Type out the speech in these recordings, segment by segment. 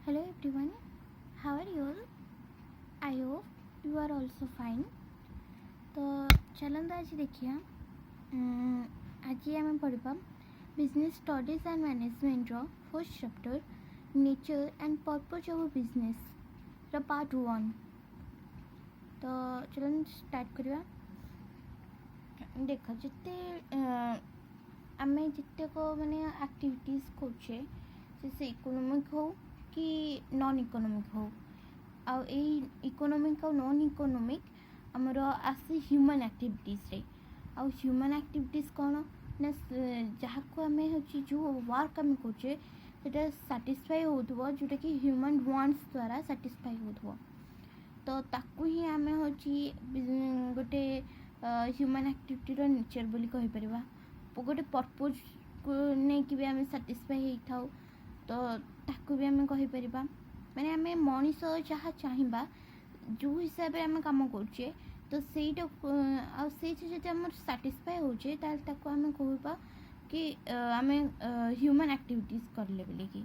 Hello everyone, how are you all? I hope you are also fine. तो चलते आज देखिए आज आम पढ़ा business studies and management first chapter nature and purpose of business part 1। तो चलो स्टार्ट करवा। देख जिते आम जितक माने एक्टिविटीज करे से इकोनॉमिक हो कि नॉन इकोनॉमिक हो आउ इकोनॉमिक और नॉन इकोनॉमिक आमर आसे ह्यूमन एक्टिविटीज रे आउ ह्यूमन एक्टिविटीज कौन ना जहाँ को आम हूँ जो वर्क आम करे सेटा साटिस्फाई होथबो जोटा कि ह्यूमन वांट्स द्वारा साटिस्फाई होथबो। तो ताकू ही आम हूँ गोटे ह्यूमन एक्टिविटी रो नेचर बोली कहि परिबा। गोटे पर्पज को लेकिन भी आम साटिस्फाई होता तो ताकू भी आम कहि परिबा। माने आम मनीष जहाँ चाहिए जो हिसाब से आम कम करे तो सहीटा जब आम साटिस्फाई होचे ताको आम कहबा कि आम ह्यूमन एक्टिविटीज करले बोली कि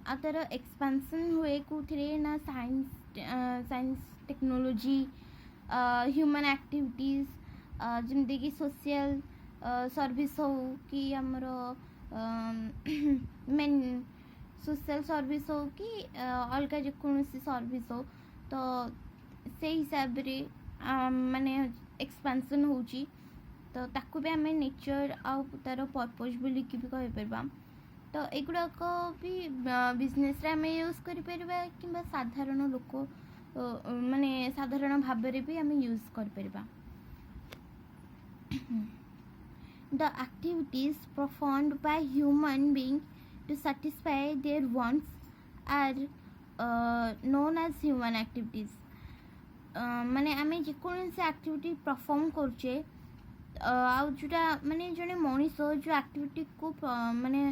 आ तार एक्सपेंशन हुए कौन ना साइंस टेक्नोलोजी ह्यूमन एक्टिविटीज जमती कि सोशल सर्विस हो कि आमर मेन सोशल सर्विस हो कि अलग जेकोसी सर्विस हो तो से हिसाब रे माने एक्सपेंशन होची तो ताकू भी आम नेचर आउ तार पर्पज बोली कि भी कहि परबा। तो एगुड़ाक भी बिजनेस रे आम यूज करि परबा किंबा साधारण लोक माने साधारण भाव रे भी आम यूज करि परबा। The activities performed by human beings to satisfy their wants are known as human activities. माने आम जेकोसी एक्टिविटी परफॉर्म करछे जोटा माने जने मनीष जो एक्टिविटी को माने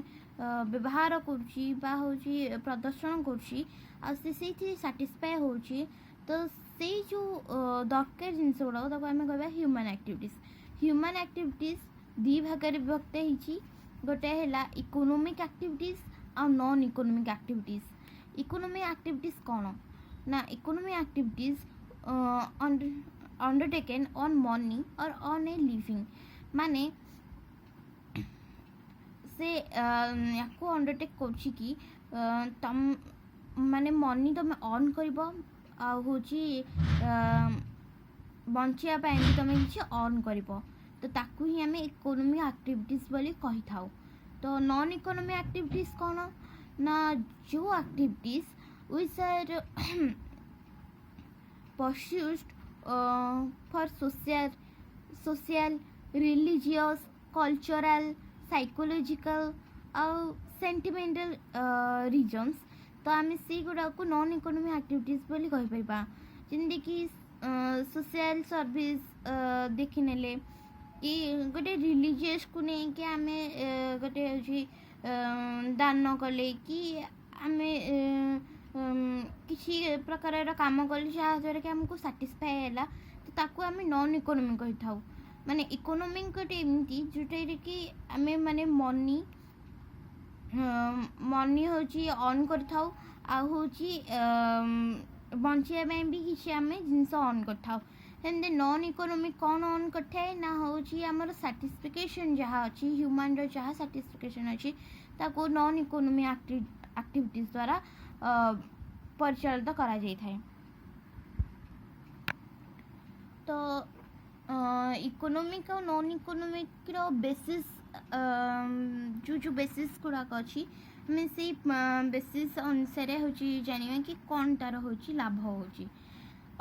व्यवहार करुच्ची बा होची प्रदर्शन करुच्ची आ से साटिस्फाई होची तो से जो दरकार जिनस गुड़ाक आम कहबा ह्यूमन एक्टिविटीज। ह्यूमन एक्टिविटीज दी भाग विभक्त होती गोटे है इकोनॉमिक एक्टिविटीज आ non economic activities. Economic activities कौन ना economic activities undertaken on money और ऑन ए लिविंग माने से या अंडरटेक कर कि तम माने मनी तुम अर्न कर बंचिया भी तुम किसी अर्न कर तो ताकू ही आम इकोनॉमिक एक्टिविटीज बोली कही था। तो नॉन इकोनॉमिक एक्टिविटीज कौन ना जो activities which are pursued for social religious cultural psychological आउ सेंटिमेंटल रीजन्स तो आम से गुड़ा को नॉन इकोनॉमिक एक्टिविटीज बोली कहि परबा। जेंति कि सोशल सर्विस देखि नेले कि गोटे रिलीजियस को नहीं कि आम गोटे दान कले कि आम किसी प्रकार काम कले जहाँद्वारा कि आमको साटिस्फाई है तो ताकू आम नॉन इकोनॉमिक कही था। माने इकोनॉमिक गोटे एमती जोटा कि आम माने मनी हूँ अर्न कर बंचिया भी किसी आम जिनस अर्न कर नॉन इकोनॉमिक कौन अर्न करए ना हूँ आमर साटिस्फिकेशन जहाँ अच्छी ह्यूमन जहाँ साटिस्फिकेशन अच्छी ताको नॉन इकोनॉमिक एक्टिविटीज द्वारा परिचालित करा जाय थाए। तो इकोनॉमिक और नॉन इकोनॉमिक बेसिस जो बेसिस गुड़ाक अच्छी आम से बेसिस अनुसार हूँ जाना कि कौन तार हूँ लाभ हो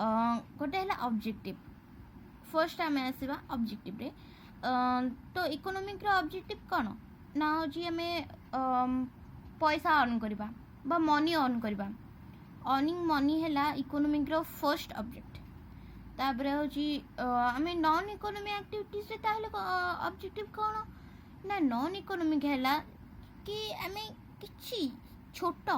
गोटे है ऑब्जेक्टिव। फर्स्ट आम आसवा ऑब्जेक्टिव रे तो इकोनॉमिक ऑब्जेक्टिव कौन ना हूँ आम पैसा अर्न करवा बा मनी अर्न करवा। अर्निंग मनी है इकोनॉमिक फर्स्ट ऑब्जेक्ट। तापर हूँ आम नॉन इकोनॉमिक एक्टिविटीज ऑब्जेक्टिव कौन ना नॉन इकोनॉमिक है कि आम कि छोट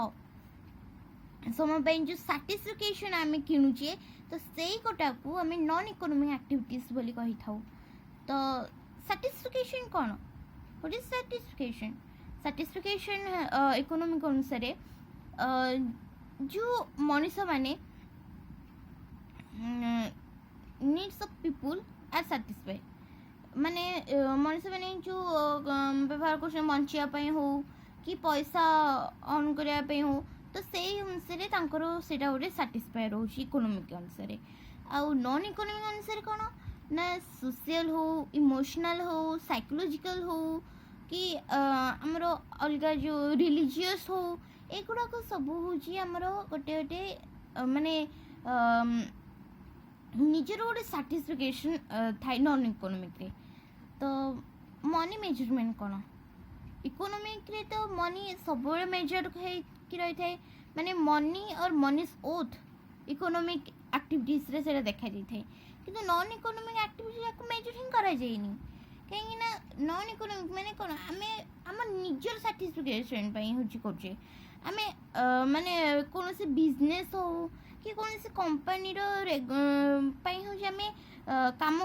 समय जो साटिस्फिकेशन आम किणुचे तो से गोटा को आम नॉन इकोनॉमिक एक्टिविटीज बोली कही था। तो साटिस्फिकेशन कौन व्हाट इज satisfaction? ସାଟିସ୍ଫିକେସନ୍ ଇକୋନୋମିକ୍ ଅନୁସାରେ ଯେଉଁ ମଣିଷ ମାନେ needs of people R satisfy, ମାନେ ମଣିଷ ମାନେ ଯେଉଁ ବ୍ୟବହାର କରୁଛନ୍ତି ବଞ୍ଚିବା ପାଇଁ ହଉ କି ପଇସା ଅର୍ନ କରିବା ପାଇଁ ହଉ, ତ ସେଇ ଅନୁସାରେ ତାଙ୍କର ସେଇଟା ଗୋଟେ ସାଟିସ୍ଫାଏ ରହୁଛି ଇକୋନୋମିକ୍ ଅନୁସାରେ। ଆଉ ନନ୍ ଇକୋନୋମିକ୍ ଅନୁସାରେ କ'ଣ ନା ସୋସିଆଲ୍ ହଉ, ଇମୋସନାଲ୍ ହଉ, ସାଇକୋଲୋଜିକାଲ୍ ହଉ କି ଆମର ଅଲଗା ଯେଉଁ ରିଲିଜିୟସ୍ ହଉ, ଏଗୁଡ଼ାକ ସବୁ ହେଉଛି ଆମର ଗୋଟେ ଗୋଟେ ମାନେ ନିଜର ଗୋଟେ ସାଟିସ୍ଫିକେସନ୍ ଥାଏ ନନ୍ ଇକୋନୋମିକ୍ରେ। ତ ମନି ମେଜରମେଣ୍ଟ କ'ଣ, ଇକୋନୋମିକ୍ରେ ତ ମନି ସବୁବେଳେ ମେଜର ହେଇକି ରହିଥାଏ, ମାନେ ମନି ଅର୍ ମନିସ୍ ଓଥ୍ ଇକୋନୋମିକ୍ ଆକ୍ଟିଭିଟିଜ୍ରେ ସେଇଟା ଦେଖାଯାଇଥାଏ, କିନ୍ତୁ ନନ୍ ଇକୋନୋମିକ୍ ଆକ୍ଟିଭିଟି ତାକୁ ମେଜର ହିଁ କରାଯାଇନି। କାହିଁକିନା ନନ୍ ଇକୋନୋମିକ୍ ମାନେ କ'ଣ, ଆମେ ଆମ ନିଜର ସାଟିସ୍ଫିକେସନ୍ ପାଇଁ ହେଉଛି କରୁଛେ। ଆମେ ମାନେ କୌଣସି ବିଜନେସ୍ ହଉ କି କୌଣସି କମ୍ପାନୀର ପାଇଁ ହେଉଛି ଆମେ କାମ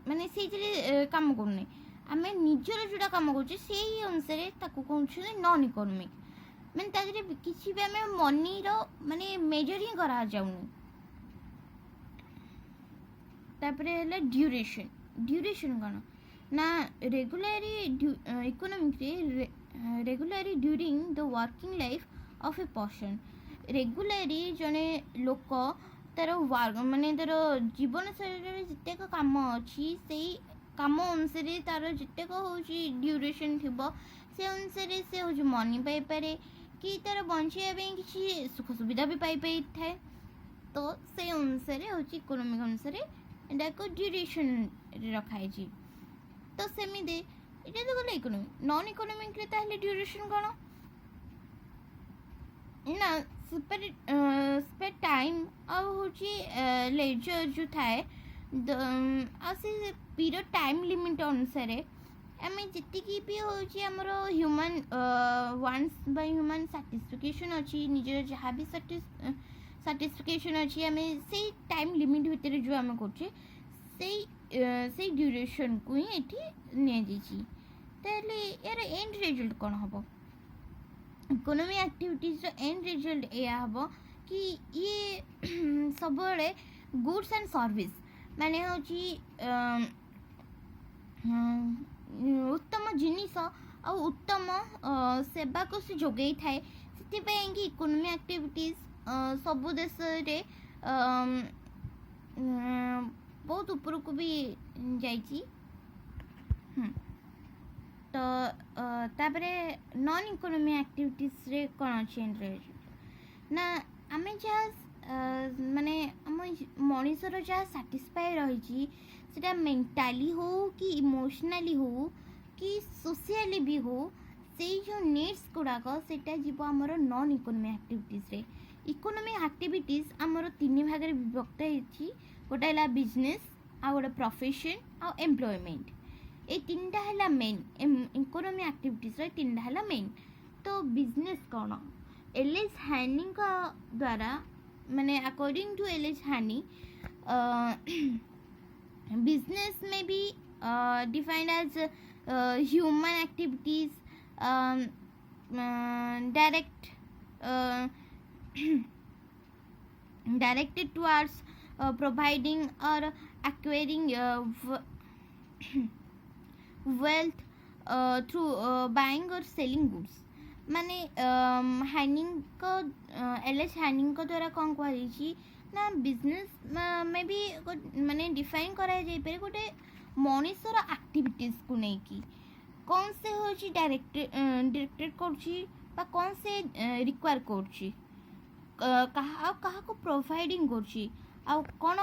ମାନେ ସେଇଥିରେ କାମ କରୁନେ, ଆମେ ନିଜର ଯେଉଁଟା କାମ କରୁଛେ ସେଇ ଅନୁସାରେ ତାକୁ କହୁଛନ୍ତି ନନ୍ ଇକୋନୋମିକ୍। ମାନେ ତା ଦେହରେ କିଛି ବି ଆମେ ମନିର ମାନେ ମେଜର ହିଁ କରାଯାଉନି। ତାପରେ ହେଲା ଡ୍ୟୁରେସନ୍। ଡ୍ୟୁରେସନ୍ କ'ଣ ନା ରେଗୁଲାରି ଇକୋନୋମିକ୍ରେ regularly during the working life of a person. Regularly ଜଣେ ଲୋକ ତାର ମାନେ ତାର ଜୀବନଶୈଳୀରେ ଯେତେକ କାମ ଅଛି ସେଇ କାମ ଅନୁସାରେ ତାର ଯେତେକ ହେଉଛି ଡ୍ୟୁରେସନ୍ ଥିବ, ସେ ଅନୁସାରେ ସେ ହେଉଛି ମନି ପାଇପାରେ କି ତାର ବଞ୍ଚିବା ପାଇଁ କିଛି ସୁଖ ସୁବିଧା ବି ପାଇପାରିଥାଏ। ତ ସେ ଅନୁସାରେ ହେଉଛି ଇକୋନୋମିକ୍ ଅନୁସାରେ ଏଟାକୁ ଡ୍ୟୁରେସନ୍ରେ ରଖାଯାଇଛି। ତ ସେମିତି ଏଇଟା ତ ଗଲା ଇକୋନୋମିକ୍। ନନ୍ ଇକୋନୋମିକ୍ରେ ତାହେଲେ ଡ୍ୟୁରେସନ୍ କ'ଣ ନା ସ୍ପେୟାର ଟାଇମ୍ ଆଉ ହେଉଛି ଲେଜର୍ ଯେଉଁ ଥାଏ, ଆଉ ସେ ପିରିୟଡ଼ ଟାଇମ୍ ଲିମିଟ୍ ଅନୁସାରେ ଆମେ ଯେତିକି ବି ହେଉଛି ଆମର ହ୍ୟୁମାନ୍ ୱାନ୍ସ ବା ହ୍ୟୁମାନ୍ ସାଟିସ୍ଫିକେସନ୍ ଅଛି, ନିଜର ଯାହା ବି ସାଟିସ୍ଫିକେସନ୍ ଅଛି, ଆମେ ସେଇ ଟାଇମ୍ ଲିମିଟ୍ ଭିତରେ ଯେଉଁ ଆମେ କରୁଛେ ସେଇ ଡ୍ୟୁରେସନ୍କୁ ହିଁ ଏଠି ନିଆଯାଇଛି। ତାହେଲେ ଏହାର ଏଣ୍ଡ ରେଜଲ୍ଟ କ'ଣ ହେବ? ଇକୋନୋମିକ୍ ଆକ୍ଟିଭିଟିଜ୍ର ଏଣ୍ଡ ରେଜଲ୍ଟ ଏଇଆ ହେବ କି ଇଏ ସବୁବେଳେ ଗୁଡ୍ସ ଆଣ୍ଡ ସର୍ଭିସ୍ ମାନେ ହେଉଛି ଉତ୍ତମ ଜିନିଷ ଆଉ ଉତ୍ତମ ସେବାକୁ ସେ ଯୋଗାଇ ଥାଏ। ସେଥିପାଇଁକି ଇକୋନୋମିକ୍ ଆକ୍ଟିଭିଟିଜ୍ ସବୁ ଦେଶରେ ବହୁତ ଉପରକୁ ବି ଯାଇଛି। ତ ତାପରେ ନନ୍ ଇକୋନୋମିକ୍ ଆକ୍ଟିଭିଟିଜ୍ରେ କ'ଣ ଅଛି ଏଣ୍ଡ ରେଜଲ୍ଟ ନା ଆମେ ଯାହା ମାନେ ଆମ ମଣିଷର ଯାହା ସାଟିସ୍ଫାଏ ରହିଛି ସେଟା ମେଣ୍ଟାଲି ହଉ କି ଇମୋସନାଲି ହଉ କି ସୋସିଆଲି ବି ହଉ, ସେଇ ଯେଉଁ ନିଡ୍ସ ଗୁଡ଼ାକ ସେଇଟା ଯିବ ଆମର ନନ୍ ଇକୋନୋମିକ୍ ଆକ୍ଟିଭିଟିଜ୍ରେ। ଇକୋନୋମିକ୍ ଆକ୍ଟିଭିଟିଜ୍ ଆମର ତିନି ଭାଗରେ ବିଭକ୍ତ ହେଇଛି, ଗୋଟେ ହେଲା ବିଜନେସ୍, ଆଉ ଗୋଟେ ପ୍ରଫେସନ୍ ଆଉ ଏମ୍ପ୍ଲୟମେଣ୍ଟ। এই তিনটা ହେଲା মেନ୍ ଇକୋନୋମିକ୍ ଆକ୍ଟିଭିଟିଜ୍ର ତିନିଟା ହେଲା ମେନ୍। ତ ବିଜନେସ୍ କ'ଣ, ଏଲ୍.ଏଚ୍. ହାନିଙ୍କ ଦ୍ୱାରା ମାନେ ଆକର୍ଡିଂ ଟୁ ଏଲ୍.ଏଚ୍. ହାନି business may be defined as human activities directed towards providing or acquiring wealth through buying or selling goods। ମାନେ ହାନିଙ୍କ ଏଲ୍.ଏଚ୍. ହାନିଙ୍କ ଦ୍ୱାରା କ'ଣ କୁହାଯାଇଛି ନା ବିଜନେସ୍ ମେ ବି ମାନେ ଡିଫାଇନ୍ କରାଯାଇପାରେ ଗୋଟେ ମଣିଷର ଆକ୍ଟିଭିଟିଜ୍କୁ ନେଇକି, କ'ଣ ସେ ହେଉଛି ଡିରେକ୍ଟେଡ୍ କରୁଛି ବା କ'ଣ ସେ ରିକ୍ୱାର କରୁଛି, ଆଉ କାହାକୁ ପ୍ରୋଭାଇଡ଼ିଂ କରୁଛି, ଆଉ କ'ଣ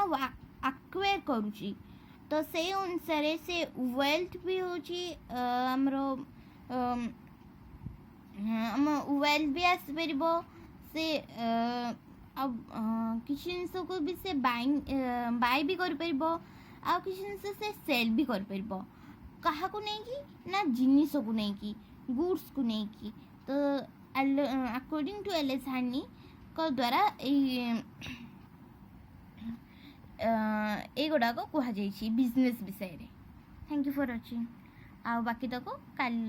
ଆକ୍ୱାର କରୁଛି। ତ ସେଇ ଅନୁସାରେ ସେ ୱେଲ୍ଥ ବି ହେଉଛି ଆମର ଆମ ୱେଲ୍ଥ ବି ଆସିପାରିବ, ସେ ଆଉ କିଛି ଜିନିଷକୁ ବି ସେ ବାଇ ବି କରିପାରିବ, ଆଉ କିଛି ଜିନିଷ ସେ ସେଲ୍ ବି କରିପାରିବ। କାହାକୁ ନେଇକି ନା ଜିନିଷକୁ ନେଇକି, ଗୁଡ୍ସକୁ ନେଇକି। ତ ଆକର୍ଡିଂ ଟୁ ଏଲ୍.ଏଚ୍. ହାନିଙ୍କ ଦ୍ୱାରା ଏଇଗୁଡ଼ାକ କୁହାଯାଇଛି ବିଜନେସ୍ ବିଷୟରେ। Thank you for watching. ଆଉ ବାକି ତକ କାଲି